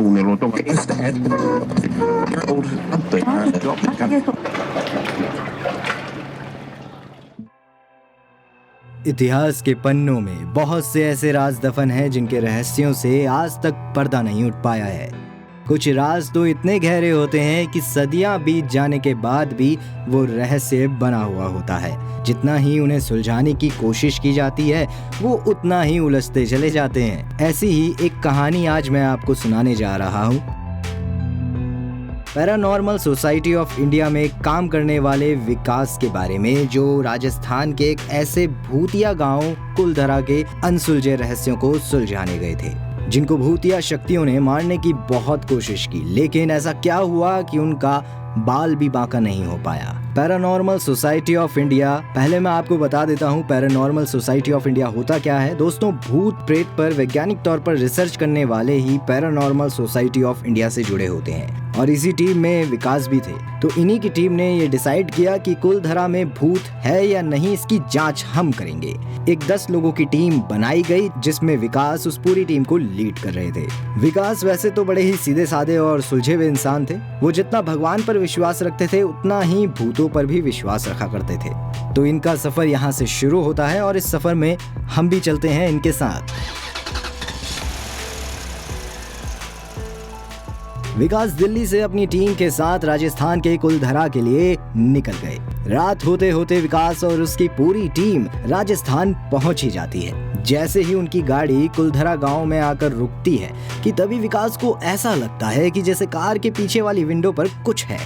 kuunnellut ovat इतिहास के पन्नों में बहुत से ऐसे राज दफन हैं जिनके रहस्यों से आज तक पर्दा नहीं उठ पाया है। कुछ राज तो इतने गहरे होते हैं कि सदियां बीत जाने के बाद भी वो रहस्य बना हुआ होता है। जितना ही उन्हें सुलझाने की कोशिश की जाती है वो उतना ही उलझते चले जाते हैं। ऐसी ही एक कहानी आज मैं आपको सुनाने जा रहा हूँ। पैरानॉर्मल सोसाइटी ऑफ इंडिया में काम करने वाले विकास के बारे में, जो राजस्थान के एक ऐसे भूतिया गांव कुलधरा के अनसुलझे रहस्यों को सुलझाने गए थे, जिनको भूतिया शक्तियों ने मारने की बहुत कोशिश की, लेकिन ऐसा क्या हुआ कि उनका बाल भी बांका नहीं हो पाया। पैरानॉर्मल सोसाइटी ऑफ इंडिया, पहले मैं आपको बता देता हूँ पैरानॉर्मल सोसाइटी ऑफ इंडिया होता क्या है। दोस्तों, भूत प्रेत पर वैज्ञानिक तौर पर रिसर्च करने वाले ही पैरानॉर्मल सोसाइटी ऑफ इंडिया से जुड़े होते हैं, और इसी टीम में विकास भी थे। तो इन्हीं की टीम ने ये डिसाइड किया कि कुलधरा में भूत है या नहीं, इसकी जांच हम करेंगे। एक 10 लोगों की टीम बनाई गई, जिसमें विकास उस पूरी टीम को लीड कर रहे थे। विकास वैसे तो बड़े ही सीधे साधे और सुलझे हुए इंसान थे। वो जितना भगवान पर विश्वास रखते थे उतना ही भूतों पर भी विश्वास रखा करते थे। तो इनका सफर यहाँ से शुरू होता है और इस सफर में हम भी चलते हैं इनके साथ। विकास दिल्ली से अपनी टीम के साथ राजस्थान के कुलधरा के लिए निकल गए। रात होते होते विकास और उसकी पूरी टीम राजस्थान पहुंच ही जाती है। जैसे ही उनकी गाड़ी कुलधरा गांव में आकर रुकती है कि तभी विकास को ऐसा लगता है कि जैसे कार के पीछे वाली विंडो पर कुछ है।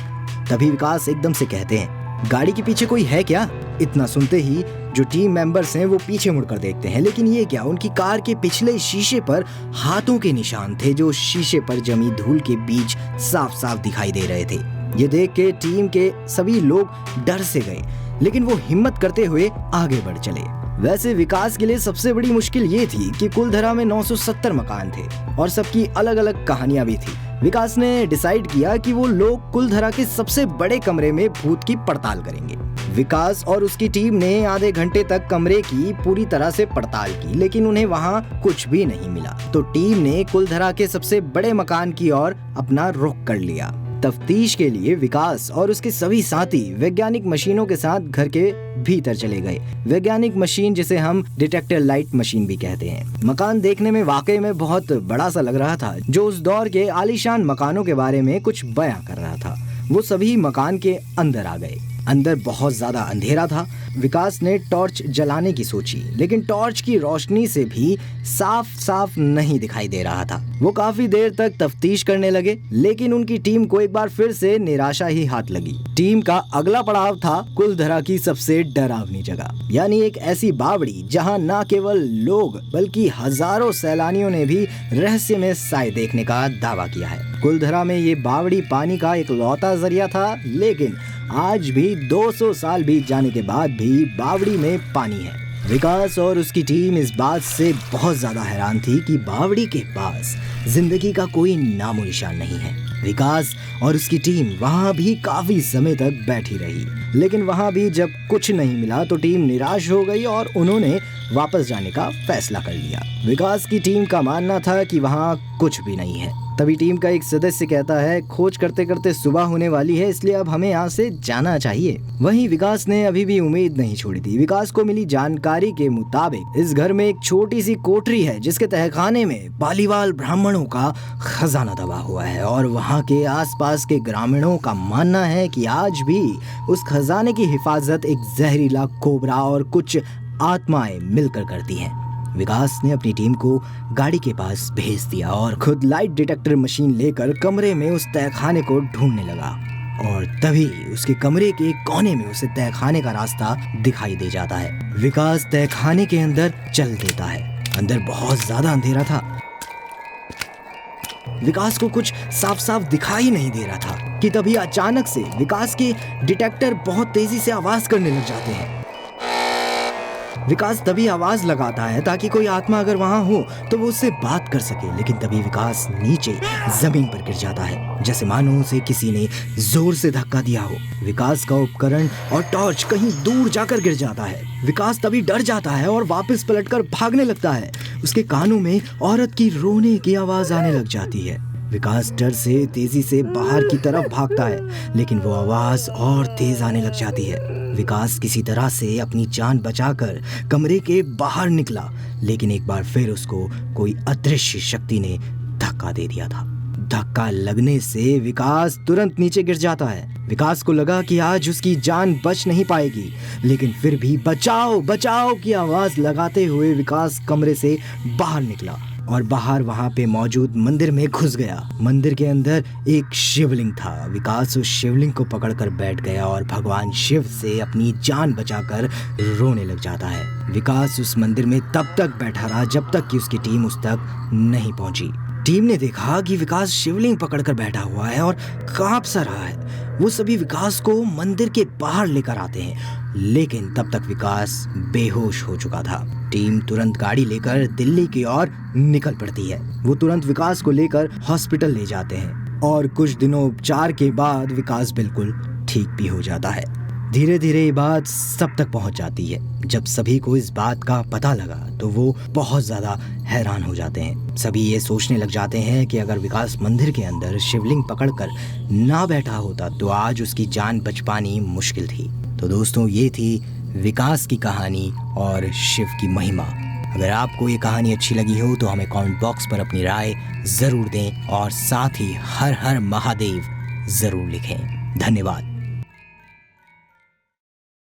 तभी विकास एकदम से कहते हैं, गाड़ी के पीछे कोई है क्या? इतना सुनते ही जो टीम मेंबर्स हैं वो पीछे मुड़कर देखते हैं, लेकिन ये क्या, उनकी कार के पिछले शीशे पर हाथों के निशान थे, जो शीशे पर जमी धूल के बीच साफ साफ दिखाई दे रहे थे। ये देख के टीम के सभी लोग डर से गए, लेकिन वो हिम्मत करते हुए आगे बढ़ चले। वैसे विकास के लिए सबसे बड़ी मुश्किल ये थी कि कुलधरा में 970 मकान थे और सबकी अलग अलग कहानियां भी थी। विकास ने डिसाइड किया कि वो लोग कुलधरा के सबसे बड़े कमरे में भूत की पड़ताल करेंगे। विकास और उसकी टीम ने आधे घंटे तक कमरे की पूरी तरह से पड़ताल की, लेकिन उन्हें वहां कुछ भी नहीं मिला। तो टीम ने कुलधरा के सबसे बड़े मकान की ओर अपना रुख कर लिया। तफ्तीश के लिए विकास और उसके सभी साथी वैज्ञानिक मशीनों के साथ घर के भीतर चले गए। वैज्ञानिक मशीन जिसे हम डिटेक्टर लाइट मशीन भी कहते हैं। मकान देखने में वाकई में बहुत बड़ा सा लग रहा था, जो उस दौर के आलीशान मकानों के बारे में कुछ बयां कर रहा था। वो सभी मकान के अंदर आ गए। अंदर बहुत ज्यादा अंधेरा था। विकास ने टॉर्च जलाने की सोची, लेकिन टॉर्च की रोशनी से भी साफ साफ नहीं दिखाई दे रहा था। वो काफी देर तक तफ्तीश करने लगे, लेकिन उनकी टीम को एक बार फिर से निराशा ही हाथ लगी। टीम का अगला पड़ाव था कुलधरा की सबसे डरावनी जगह, यानी एक ऐसी बावड़ी जहां न केवल लोग बल्कि हजारों सैलानियों ने भी रहस्य में साए देखने का दावा किया है। कुलधरा में ये बावड़ी पानी का एक लौता जरिया था, लेकिन आज भी 200 साल बीत जाने के बाद भी बावड़ी में पानी है। विकास और उसकी टीम इस बात से बहुत ज्यादा हैरान थी कि बावड़ी के पास जिंदगी का कोई नामो निशान नहीं है। विकास और उसकी टीम वहां भी काफी समय तक बैठी रही, लेकिन वहां भी जब कुछ नहीं मिला तो टीम निराश हो गई और उन्होंने वापस जाने का फैसला कर लिया। विकास की टीम का मानना था कि वहां कुछ भी नहीं है। तभी टीम का एक सदस्य कहता है, खोज करते करते सुबह होने वाली है, इसलिए अब हमें यहाँ से जाना चाहिए। वहीं विकास ने अभी भी उम्मीद नहीं छोड़ी थी। विकास को मिली जानकारी के मुताबिक इस घर में एक छोटी सी कोठरी है, जिसके तहखाने में पालीवाल ब्राह्मणों का खजाना दबा हुआ है, और वहाँ के आसपास के ग्रामीणों का मानना है कि आज भी उस खजाने की हिफाजत एक जहरीला कोबरा और कुछ आत्माएं मिलकर करती हैं। विकास ने अपनी टीम को गाड़ी के पास भेज दिया और खुद लाइट डिटेक्टर मशीन लेकर कमरे में उस तहखाने को ढूंढने लगा, और तभी उसके कमरे के कोने में उसे तहखाने का रास्ता दिखाई दे जाता है। विकास तहखाने के अंदर चल देता है। अंदर बहुत ज्यादा अंधेरा था। विकास को कुछ साफ साफ दिखाई नहीं दे रहा था कि तभी अचानक से विकास के डिटेक्टर बहुत तेजी से आवाज करने लग जाते हैं। विकास तभी आवाज लगाता है ताकि कोई आत्मा अगर वहां हो तो वो उससे बात कर सके, लेकिन तभी विकास नीचे जमीन पर गिर जाता है, जैसे मानो उसे किसी ने जोर से धक्का दिया हो। विकास का उपकरण और टॉर्च कहीं दूर जाकर गिर जाता है। विकास तभी डर जाता है और वापस पलटकर भागने लगता है। उसके कानों में औरत की रोने की आवाज आने लग जाती है। विकास डर से तेजी से बाहर की तरफ भागता है, लेकिन वो आवाज और तेज आने लग जाती है। विकास किसी तरह से अपनी जान बचाकर कमरे के बाहर निकला, लेकिन एक बार फिर उसको कोई अदृश्य शक्ति ने धक्का दे दिया था। धक्का लगने से विकास तुरंत नीचे गिर जाता है। विकास को लगा कि आज उसकी जान बच नहीं पाएगी, लेकिन फिर भी बचाओ बचाओ की आवाज लगाते हुए विकास कमरे से बाहर निकला और बाहर वहां पे मौजूद मंदिर में घुस गया। मंदिर के अंदर एक शिवलिंग था। विकास उस शिवलिंग को पकड़कर बैठ गया और भगवान शिव से अपनी जान बचाकर रोने लग जाता है। विकास उस मंदिर में तब तक बैठा रहा जब तक कि उसकी टीम उस तक नहीं पहुंची। टीम ने देखा कि विकास शिवलिंग पकड़कर बैठा हुआ है और कांप सा रहा है। वो सभी विकास को मंदिर के बाहर लेकर आते हैं, लेकिन तब तक विकास बेहोश हो चुका था। टीम तुरंत गाड़ी लेकर दिल्ली की ओर निकल पड़ती है। वो तुरंत विकास को लेकर हॉस्पिटल ले जाते हैं और कुछ दिनों उपचार के बाद विकास बिल्कुल ठीक भी हो जाता है। धीरे धीरे ये बात सब तक पहुंच जाती है। जब सभी को इस बात का पता लगा तो वो बहुत ज्यादा हैरान हो जाते हैं। सभी ये सोचने लग जाते हैं कि अगर विकास मंदिर के अंदर शिवलिंग पकड़कर ना बैठा होता तो आज उसकी जान बच पानी मुश्किल थी। तो दोस्तों, ये थी विकास की कहानी और शिव की महिमा। अगर आपको ये कहानी अच्छी लगी हो तो हमें कमेंट बॉक्स पर अपनी राय जरूर दें और साथ ही हर हर महादेव जरूर लिखें। धन्यवाद।